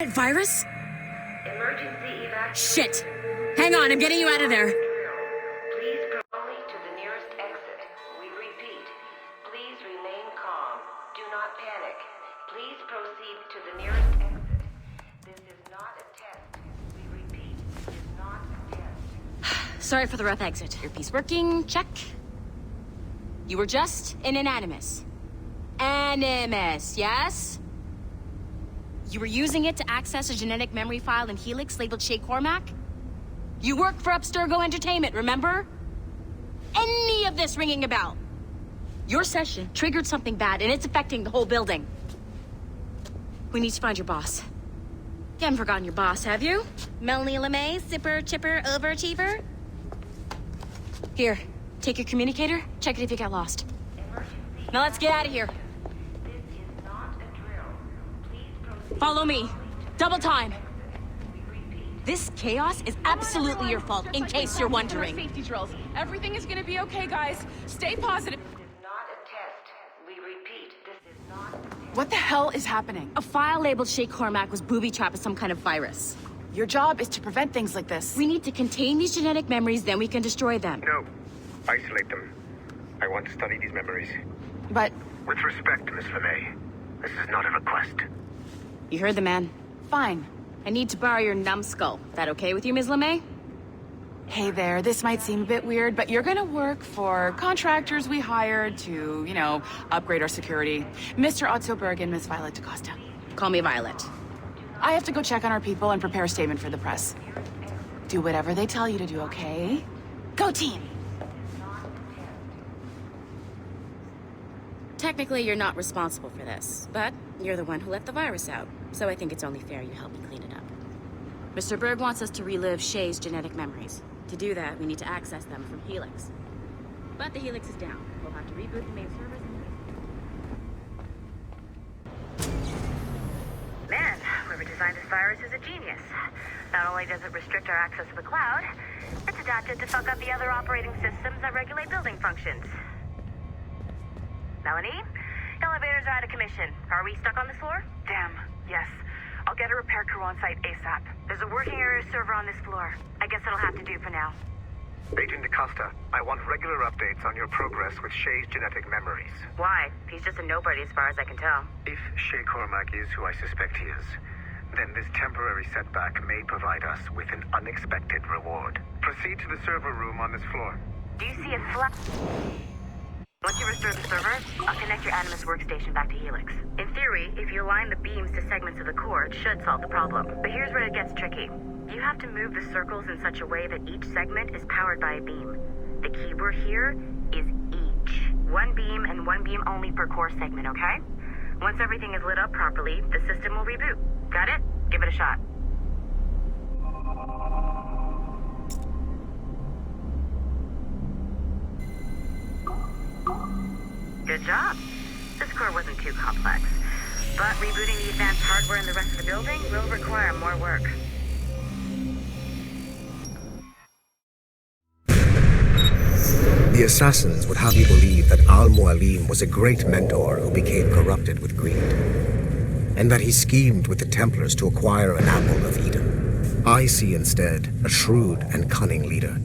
that virus? Emergency evacuation. Shit! Hang on, I'm getting you out of there. Please proceed to the nearest exit. We repeat, please remain calm. Do not panic. Please proceed to the nearest exit. This is not a test. We repeat, this is not a test. Sorry for the rough exit. Earpiece working, check. You were just in an Animus. Animus, yes? You were using it to access a genetic memory file in Helix labeled Shay Cormac? You work for Abstergo Entertainment, remember? Any of this ringing a bell? Your session triggered something bad, and it's affecting the whole building. We need to find your boss. You haven't forgotten your boss, have you? Melanie LeMay, zipper, chipper, overachiever? Here, take your communicator, check it if you got lost. Now let's get out of here. This is not a drill. Please proceed. Follow me. Double time. This chaos is absolutely your fault, in case you're wondering. Safety drills. Everything is gonna be okay, guys. Stay positive. This is not a test. We repeat, this is not a test. What the hell is happening? A file labeled Shay Cormac was booby-trapped with some kind of virus. Your job is to prevent things like this. We need to contain these genetic memories, then we can destroy them. No. Isolate them. I want to study these memories. But With respect, Miss LeMay, this is not a request. You heard the man. fine. I need to borrow your numbskull. That okay with you, Ms. LeMay? Hey there, this might seem a bit weird, but you're gonna work for contractors we hired to, upgrade our security. Mr. Otto Berg and Miss Violet DaCosta. Call me Violet. I have to go check on our people and prepare a statement for the press. Do whatever they tell you to do, okay? Go team! Technically, you're not responsible for this, but you're the one who let the virus out, so I think it's only fair you help me clean it up. Mr. Berg wants us to relive Shay's genetic memories. To do that, we need to access them from Helix. But the Helix is down. We'll have to reboot the main servers and... Man, whoever designed this virus is a genius. Not only does it restrict our access to the cloud, it's adapted to fuck up the other operating systems that regulate building functions. Melanie? Elevators are out of commission. Are we stuck on this floor? Damn, yes. I'll get a repair crew on site ASAP. There's a working area server on this floor. I guess it'll have to do for now. Agent DaCosta, I want regular updates on your progress with Shay's genetic memories. Why? He's just a nobody as far as I can tell. If Shay Cormac is who I suspect he is, then this temporary setback may provide us with an unexpected reward. Proceed to the server room on this floor. Do you see a flat... Once you restore the server, I'll connect your Animus workstation back to Helix. In theory, if you align the beams to segments of the core, it should solve the problem. But here's where it gets tricky. You have to move the circles in such a way that each segment is powered by a beam. The keyword here is each. One beam and one beam only per core segment, okay? Once everything is lit up properly, the system will reboot. Got it? Give it a shot. Good job. This core wasn't too complex, but rebooting the advanced hardware in the rest of the building will require more work. The assassins would have you believe that Al-Mualim was a great mentor who became corrupted with greed, and that he schemed with the Templars to acquire an apple of Eden. I see instead a shrewd and cunning leader,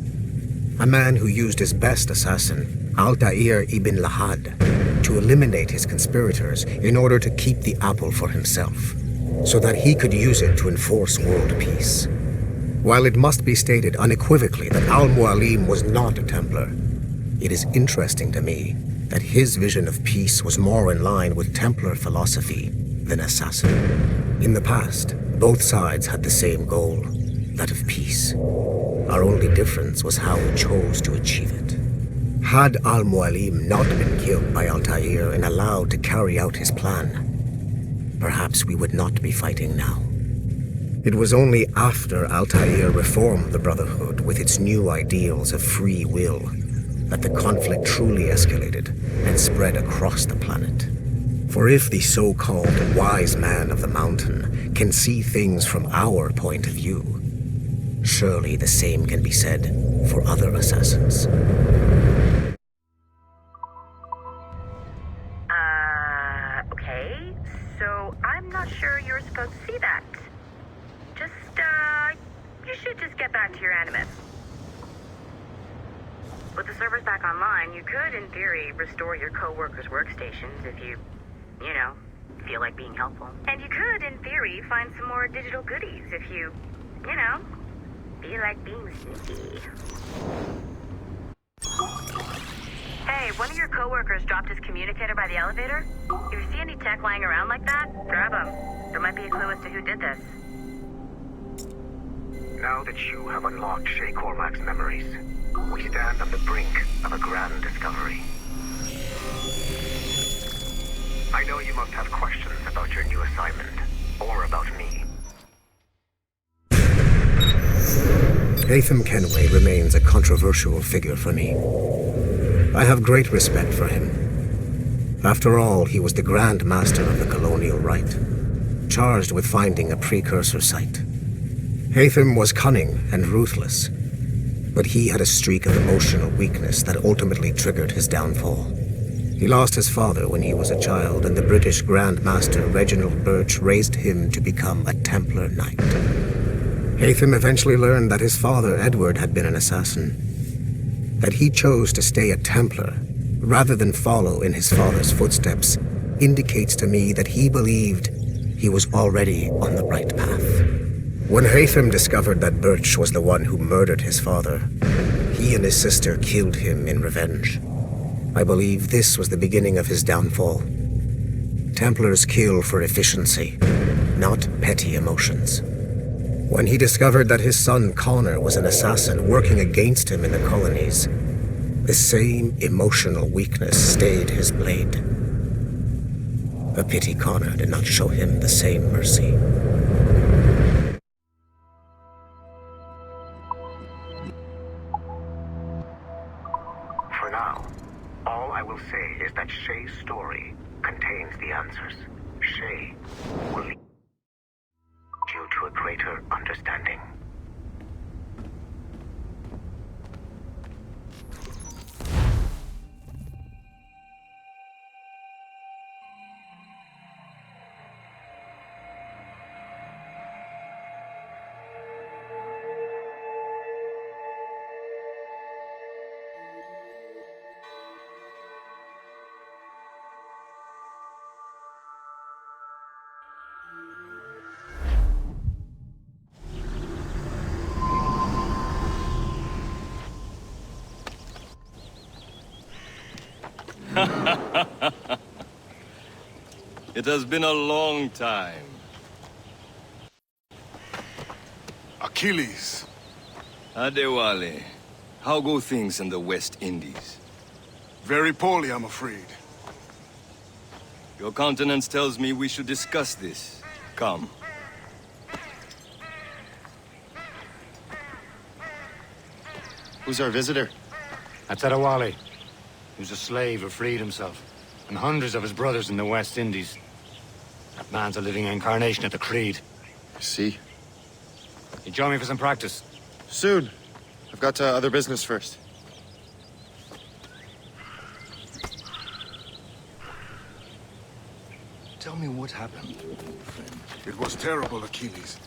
a man who used his best assassin, Altair ibn Lahad, to eliminate his conspirators in order to keep the apple for himself, so that he could use it to enforce world peace. While it must be stated unequivocally that Al-Mualim was not a Templar, it is interesting to me that his vision of peace was more in line with Templar philosophy than assassin. In the past, both sides had the same goal, that of peace. Our only difference was how we chose to achieve it. Had Al-Mualim not been killed by Altair and allowed to carry out his plan, perhaps we would not be fighting now. It was only after Altair reformed the Brotherhood with its new ideals of free will that the conflict truly escalated and spread across the planet. For if the so-called wise man of the mountain can see things from our point of view, surely the same can be said for other assassins. Okay, so I'm not sure you're supposed to see that. should just get back to your Animus. With the servers back online, you could, in theory, restore your co-workers' workstations if you feel like being helpful. And you could, in theory, find some more digital goodies if you feel like being sneaky. Hey, one of your co-workers dropped his communicator by the elevator. If you see any tech lying around like that, grab them. There might be a clue as to who did this. Now that you have unlocked Shay Cormac's memories, we stand on the brink of a grand discovery. I know you must have questions about your new assignment, or about me. Haytham Kenway remains a controversial figure for me. I have great respect for him. After all, he was the Grand Master of the Colonial Rite, charged with finding a precursor site. Haytham was cunning and ruthless, but he had a streak of emotional weakness that ultimately triggered his downfall. He lost his father when he was a child, and the British Grand Master Reginald Birch raised him to become a Templar Knight. Haytham eventually learned that his father, Edward, had been an assassin. That he chose to stay a Templar, rather than follow in his father's footsteps, indicates to me that he believed he was already on the right path. When Haytham discovered that Birch was the one who murdered his father, he and his sister killed him in revenge. I believe this was the beginning of his downfall. Templars kill for efficiency, not petty emotions. When he discovered that his son Connor was an assassin working against him in the colonies, the same emotional weakness stayed his blade. A pity Connor did not show him the same mercy. For now, all I will say is that Shay's story contains the answers. Shay will lead you to a greater understanding. It has been a long time. Achilles. Adewale, how go things in the West Indies? Very poorly, I'm afraid. Your countenance tells me we should discuss this. Come. Who's our visitor? That's Adewale. He was a slave who freed himself, and hundreds of his brothers in the West Indies. That man's a living incarnation of the Creed. I see. You join me for some practice? Soon. I've got other business first. Tell me what happened, friend. It was terrible, Achilles.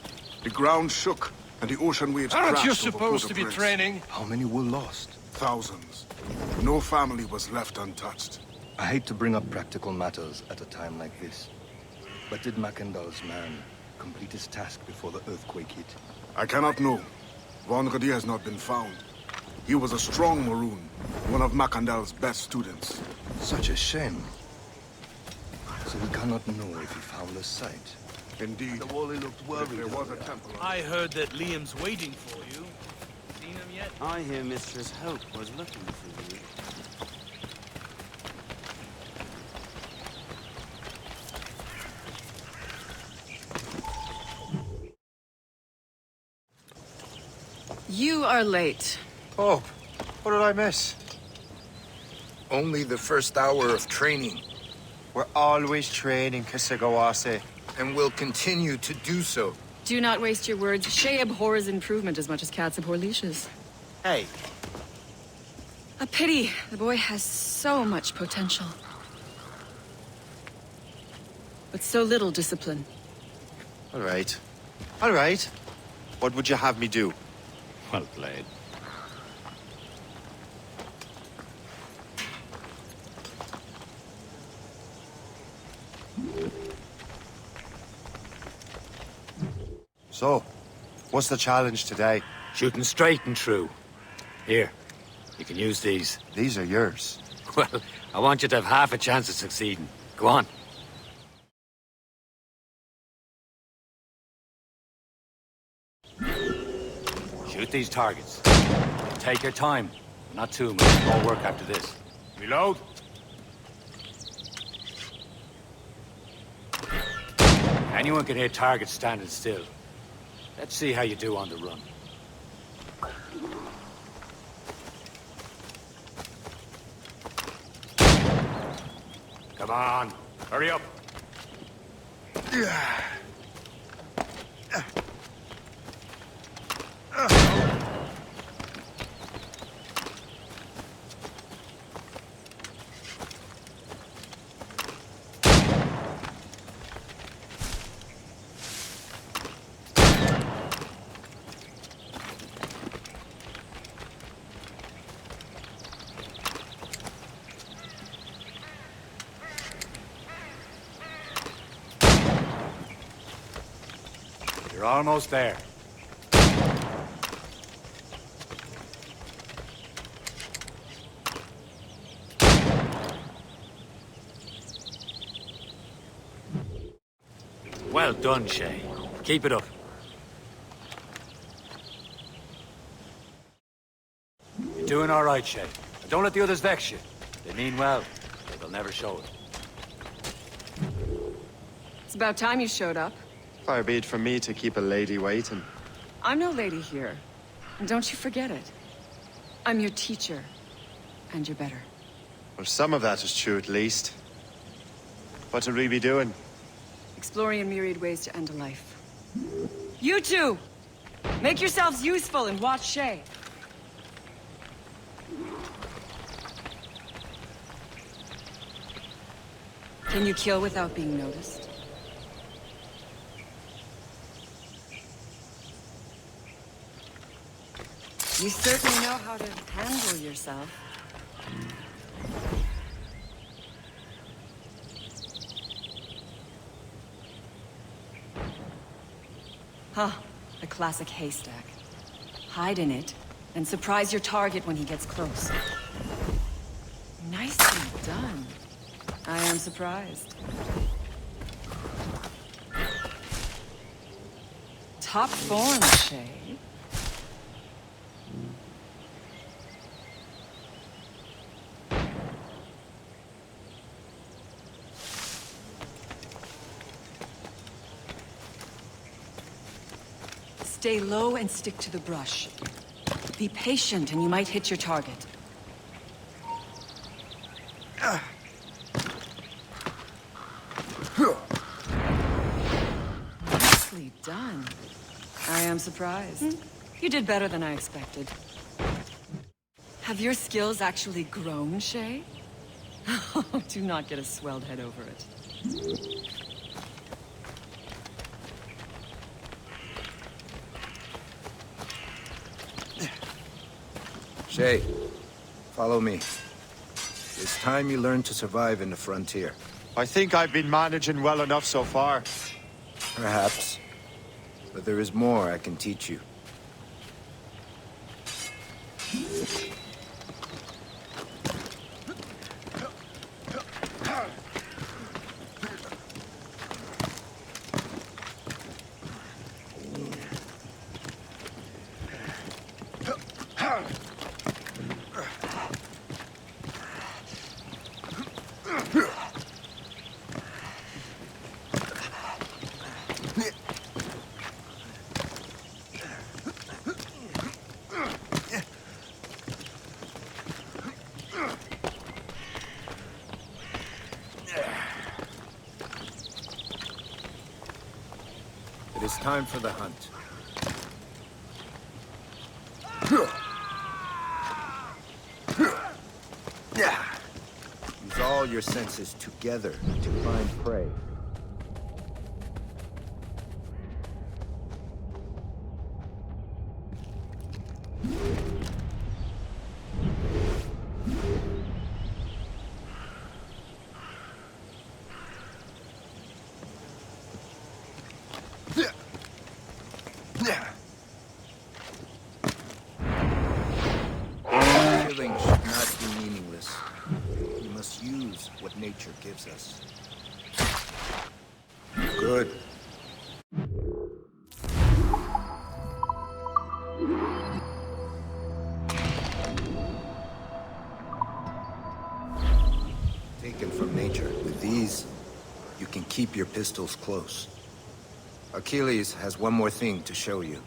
The ground shook, and the ocean waves Aren't crashed you over supposed to be Port-au-Prince. training? How many were lost? Thousands. No family was left untouched. I hate to bring up practical matters at a time like this. But did Mackandal's man complete his task before the earthquake hit? I cannot know. Von Radier has not been found. He was a strong Maroon, one of Mackandal's best students. Such a shame. So we cannot know if he found the site. Indeed. The Wally looked worried. There was a temple. I heard that Liam's waiting for you. Seen him yet? I hear Mistress Hope was looking for you. You are late. Oh, what did I miss? Only the first hour of training. We're always training, Kisagawase. And will continue to do so. Do not waste your words. Shay abhors improvement as much as cats abhor leashes. Hey. A pity. The boy has so much potential. But so little discipline. All right. All right. What would you have me do? Well played. So, what's the challenge today? Shooting straight and true. Here, you can use these. These are yours. Well, I want you to have half a chance of succeeding. Go on. Shoot these targets. Take your time. Not too much more work after this. Reload. Anyone can hit targets standing still. Let's see how you do on the run. Come on, hurry up. You're almost there. Well done, Shay. Keep it up. You're doing all right, Shay. But don't let the others vex you. They mean well, but they'll never show it. It's about time you showed up. Far be it from me to keep a lady waiting. I'm no lady here. And don't you forget it. I'm your teacher. And you're better. Well, some of that is true at least. What would we be doing? Exploring a myriad ways to end a life. You two! Make yourselves useful and watch Shay. Can you kill without being noticed? You certainly know how to handle yourself. Huh, a classic haystack. Hide in it, and surprise your target when he gets close. Nicely done. I am surprised. Top form, Shay. Stay low and stick to the brush. Be patient and you might hit your target. Nicely done. I am surprised. You did better than I expected. Have your skills actually grown, Shay? Do not get a swelled head over it. Shay, follow me. It's time you learn to survive in the frontier. I think I've been managing well enough so far. Perhaps. But there is more I can teach you. It is time for the hunt. Use all your senses together to find prey. nature gives us. Good. Taken from nature. With these, you can keep your pistols close. Achilles has one more thing to show you.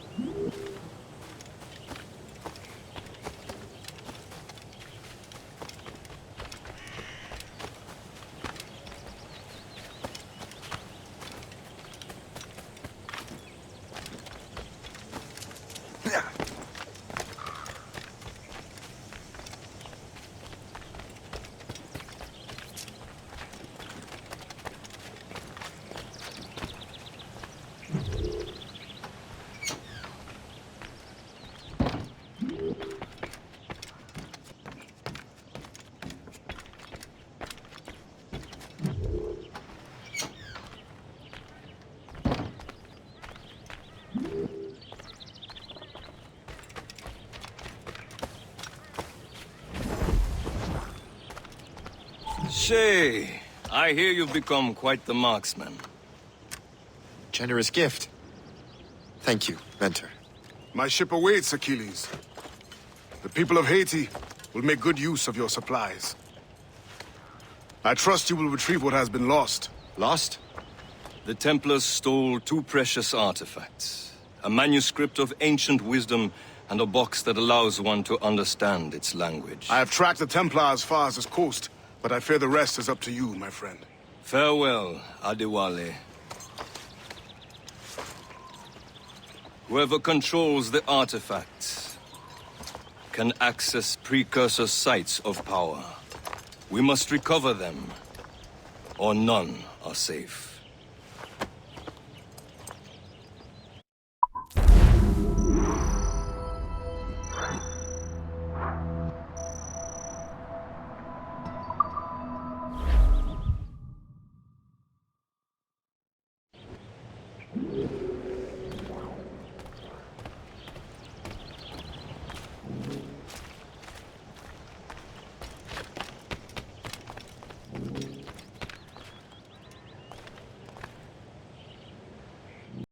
Shay, I hear you've become quite the marksman. Generous gift. Thank you, Mentor. My ship awaits, Achilles. The people of Haiti will make good use of your supplies. I trust you will retrieve what has been lost. Lost? The Templars stole 2 precious artifacts. A manuscript of ancient wisdom and a box that allows one to understand its language. I have tracked the Templar as far as this coast, but I fear the rest is up to you, my friend. Farewell, Adewale. Whoever controls the artifacts can access precursor sites of power. We must recover them, or none are safe.